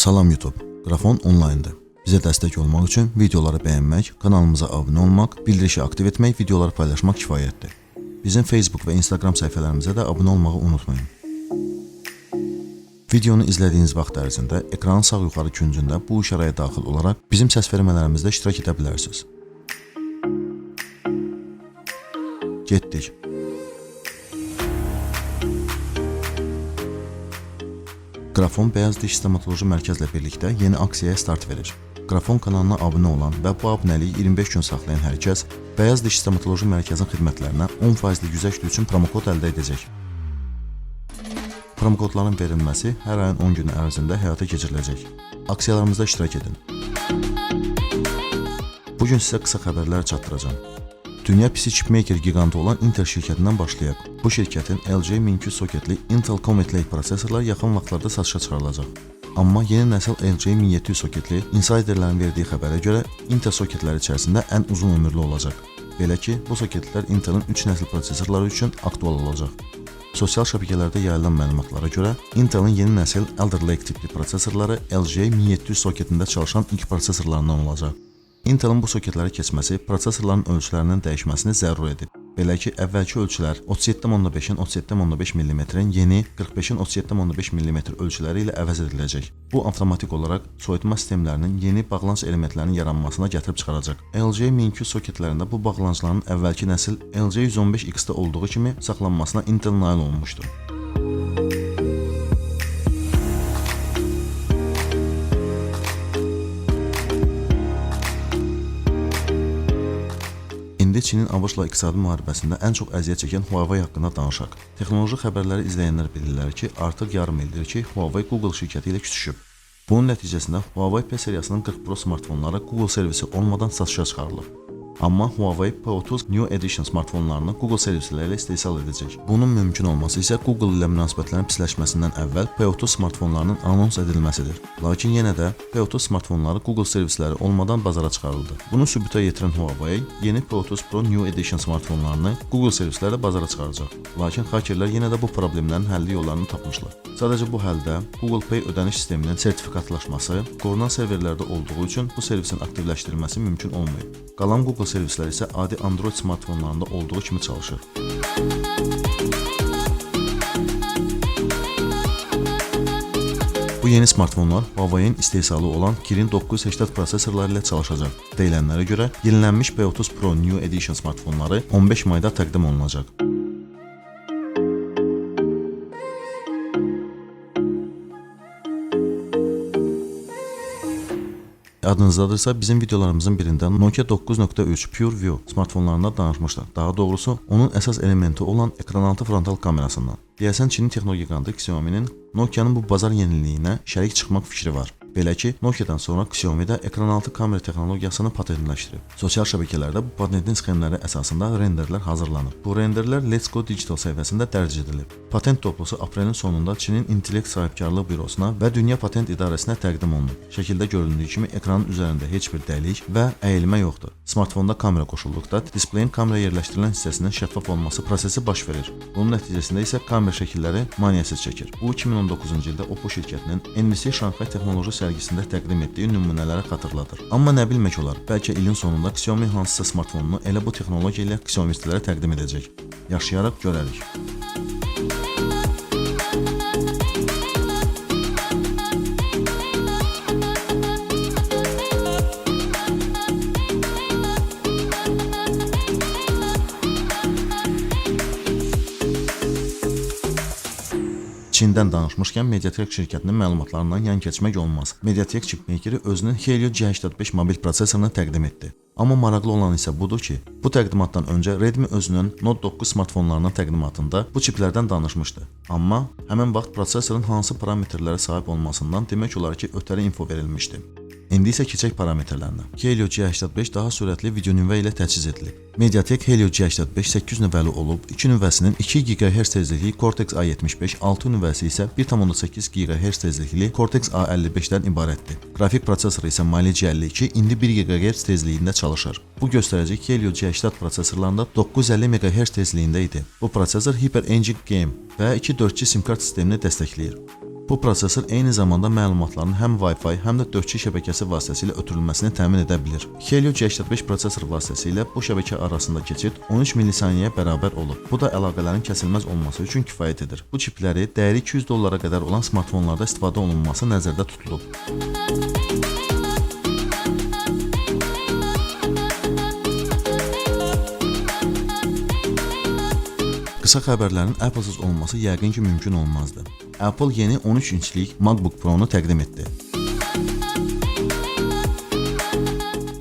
Salam YouTube, Qrafon onlayndır. Bizə dəstək olmaq üçün videoları bəyənmək, kanalımıza abunə olmaq, bildirişi aktiv etmək, videoları paylaşmaq kifayətdir. Bizim Facebook və Instagram səhifələrimizə də abunə olmağı unutmayın. Videonu izlədiyiniz vaxt ərzində ekranın sağ yuxarı küncündə bu işarəyə daxil olaraq bizim səs vermələrimizdə iştirak edə bilərsiniz. Getdik. Qrafon Bəyaz Diş Stomatoloji Mərkəzlə birlikdə yeni aksiyaya start verir. Qrafon kanalına abunə olan və bu abunəliyi 25 gün saxlayan hər kəs Bəyaz Diş Stomatoloji Mərkəzin xidmətlərinə 10% güzəştli üçün promokod əldə edəcək. Promokodların verilməsi hər ayın 10 günü ərzində həyata keçiriləcək. Aksiyalarımızda iştirak edin. Bugün sizə qısa xəbərlər çatdıracağım. Dünya PC chipmaker gigantı olan Intel şirkətindən başlayaq. Bu şirkətin LG 1200 soketli Intel Comet Lake prosesorlar yaxın vaxtlarda satışa çıxarılacaq. Amma yeni nəsil LG 1700 soketli insiderlərin verdiyi xəbərə görə Intel soketləri içərisində ən uzun ömürlü olacaq. Belə ki, bu soketlər Intelin 3 nəsil prosesorları üçün aktual olacaq. Sosial şəbəkələrdə yayılan məlumatlara görə Intelin yeni nəsil Alder Lake tipli prosesorları LG 1700 soketində çalışan ilk prosesorlarından olacaq. Intelin bu soketləri keçməsi prosesorların ölçülərinin dəyişməsini zəruri edir. Belə ki, əvvəlki ölçülər 37.5-in 37.5 mm-in yeni 45-in 37.5 mm ölçüləri ilə əvəz ediləcək. Bu, avtomatik olaraq soyutma sistemlərinin yeni bağlanc elementlərinin yaranmasına gətirib çıxaracaq. LG 1200 soketlərində bu bağlancların əvvəlki nəsil LG 115X-də olduğu kimi saxlanmasına Intel nail olmuşdur. İndi Çinin ABŞ-la iqtisadi müharibəsində ən çox əziyyət çəkən Huawei haqqında danışaq. Texnoloji xəbərləri izləyənlər bilirlər ki, artıq yarım ildir ki, Huawei Google şirkəti ilə küsüşüb. Bunun nəticəsində Huawei P seriyasının 40 Pro smartfonları Google servisi olmadan satışa çıxarılıb. Amma Huawei P30 New Edition smartfonlarını Google servisləri ilə istehsal edəcək. Bunun mümkün olması isə Google ilə münasibətlərin pisləşməsindən əvvəl P30 smartfonlarının anons edilməsidir. Lakin yenə də P30 smartfonları Google servisləri olmadan bazara çıxarıldı. Bunu sübuta yetirən Huawei yeni P30 Pro New Edition smartfonlarını Google servisləri bazara çıxaracaq. Lakin hakerlər yenə də bu problemlərin həlli yollarını tapmışlar. Sadəcə bu həldə Google Pay ödəniş sisteminin sertifikatlaşması qorunan serverlərdə olduğu üçün bu servisin aktivləşdirilməsi mümkün olmayıb. Qalan Google servislər isə adi Android smartfonlarında olduğu kimi çalışır. Bu yeni smartfonlar Huawei'in istehsalı olan Kirin 980 prosesorları ilə çalışacaq. Deyilənlərə görə yenilənmiş P30 Pro New Edition smartfonları 15 mayda təqdim olunacaq. Adınızdadırsa bizim videolarımızın birində Nokia 9.3 PureView smartfonlarında danışmışlar. Daha doğrusu onun əsas elementi olan ekranaltı frontal kamerasından. Deyəsən Çinin texnoloji giganты Xiaomi'nin Nokia'nın bu bazar yeniliyinə şərik çıxmaq fikri var. Belə ki, Nokia'dan sonra Xiaomi də ekranaltı kamera texnologiyasını patentləşdirib. Sosial şəbəkələrdə bu patentin sxemləri əsasında renderlər hazırlanıb. Bu renderlər Let's Go Digital səhifəsində dərc edilib. Patent toplusu aprelin sonunda Çinin İntellekt Sahibkarlıq Bürosuna və Dünya Patent İdarəsinə təqdim olunub. Şəkildə göründüyü kimi ekranın üzərində heç bir dəlik və əyilmə yoxdur. Smartfonda kamera qoşulduqda displeyin kamera yerləşdirilən hissəsinin şəffaf olması prosesi baş verir. Bunun nəticəsində isə kamera şəkilləri maneəsiz çəkir. Bu 2019-cu ildə Oppo şirkətinin NVC Şanxay Texnoloji sərgisində təqdim etdiyi nümunələri xatırladır. Amma nə bilmək olar, bəlkə ilin sonunda Xiaomi hansısa smartfonunu elə bu texnologiya ilə Xiaomistilərə təqdim edəcək. Yaşayaraq görərik. Çindən danışmışkən Mediatek şirkətinin məlumatlarından yan keçmək olmaz. Mediatek chipmakeri özünün Helio G85 mobil prosesorunu təqdim etdi. Amma maraqlı olan isə budur ki, bu təqdimatdan öncə Redmi özünün Note 9 smartfonlarının təqdimatında bu çiplərdən danışmışdı. Amma həmin vaxt prosesorun hansı parametrlərə sahib olmasından demək olar ki, ötəri info verilmişdi. İndi isə keçək parametrlərinə. Helio G85 daha sürətli video nüvə ilə təchiz edilib. Mediatek Helio G85 8 nüvəli olub, 2 nüvəsinin 2 GHz tezlikli Cortex A75, 6 nüvəsi isə 1.8 GHz tezlikli Cortex A55-dən ibarətdir. Qrafik prosesoru isə Mali G52 indi 1 GHz tezliyində çalışır. Bu göstərəcək ki, Helio G80 prosesorlarında 950 MHz tezliyində idi. Bu prosesor HyperEngine Game və 2 4G SIM kart sistemini dəstəkləyir. Bu prosesor eyni zamanda məlumatların həm Wi-Fi, həm də 4G şəbəkəsi vasitəsilə ötürülməsini təmin edə bilir. Helio G85 prosesor vasitəsilə bu şəbəkə arasında keçid 13 millisaniyəyə bərabər olub. Bu da əlaqələrin kəsilməz olması üçün kifayət edir. Bu çipləri dəyəri $200 qədər olan smartfonlarda istifadə olunması nəzərdə tutulub. Qısa xəbərlərin Apple-sız olması yəqin ki mümkün olmazdı. Apple yeni 13 inçlik MacBook Pro-nu təqdim etdi.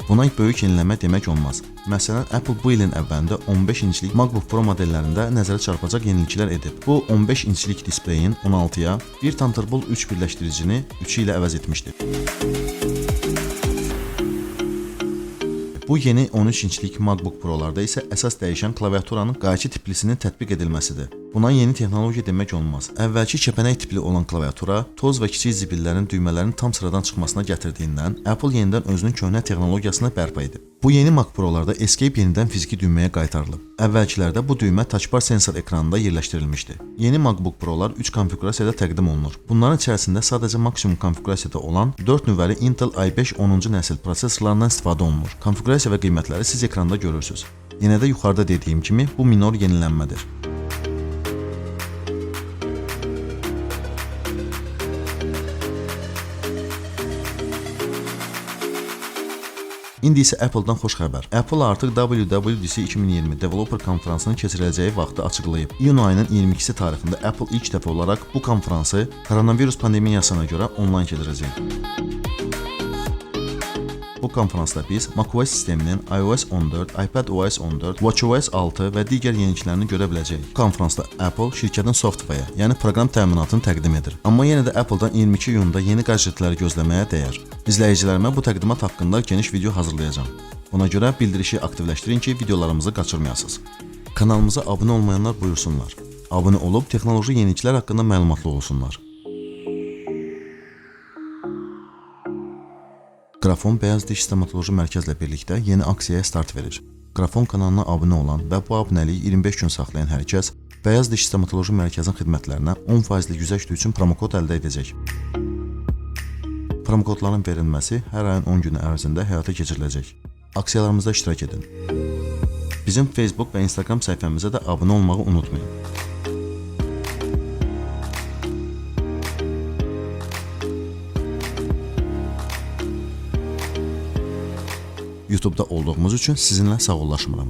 Buna böyük yeniləmə demək olmaz. Məsələn, Apple bu ilin əvvəlində 15 inçlik MacBook Pro modellərində nəzərə çarpacaq yeniliklər edib. Bu 15 inçlik displeyin 16-ya, bir Thunderbolt 3 birləşdiricini 3 ilə əvəz etmişdir. Bu yeni 13 inçlik MacBook Pro-larda isə əsas dəyişən klaviaturanın qayçı tiplisinin tətbiq edilməsidir. Buna yeni texnologiya demək olmaz. Əvvəlki kəpənək tipli olan klaviatura toz və kiçik zibillərin düymələrin tam sıradan çıxmasına gətirdiyindən Apple yenidən özünün köhnə texnologiyasını bərpa edib. Bu yeni Mac Pro-larda Escape yenidən fiziki düyməyə qaytarılıb. Əvvəlkilərdə bu düymə Touch Bar sensor ekranında yerləşdirilmişdi. Yeni MacBook Pro-lar 3 konfiqurasiyada təqdim olunur. Bunların içərisində sadəcə maksimum konfiqurasiyada olan 4 nüvəli Intel i5 10-cu nəsil prosesorlarından istifadə olunur. Konfiqurasiya və qiymətləri siz ekranda görürsünüz. Yenə də yuxarıda dediyim kimi bu minor yenilənmədir. İndi isə Apple-dan xoş xəbər. Apple artıq WWDC 2020 Developer konfransının keçiriləcəyi vaxtı açıqlayıb. İyun ayının 22-si tarixində Apple ilk dəfə olaraq bu konfransı koronavirus pandemiyasına görə onlayn keçirəcək. Bu konfransda biz macOS sisteminin iOS 14, iPadOS 14, watchOS 6 və digər yeniliklərini görə biləcəyik. Bu konfransda Apple şirkətin software, yəni proqram təminatını təqdim edir. Amma yenə də Apple-dan 22 iyunda yeni gadjetləri gözləməyə dəyər. İzləyicilərimə bu təqdimat haqqında geniş video hazırlayacağam. Ona görə bildirişi aktivləşdirin ki, videolarımızı qaçırmayasınız. Kanalımıza abunə olmayanlar buyursunlar. Abunə olub texnoloji yeniliklər haqqında məlumatlı olsunlar. Qrafon Bəyaz Diş Stomatoloji Mərkəzlə birlikdə yeni aksiyaya start verir. Qrafon kanalına abunə olan və bu abunəliyi 25 gün saxlayan hər kəs Bəyaz Diş Stomatoloji Mərkəzin xidmətlərinə 10% güzəşt üçün promokod əldə edəcək. Promokodların verilməsi hər ayın 10 günü ərzində həyata keçiriləcək. Aksiyalarımızda iştirak edin. Bizim Facebook və Instagram səhifəmizə də abunə olmağı unutmayın. YouTube-da olduğumuz üçün sizinlə sağollaşmıram.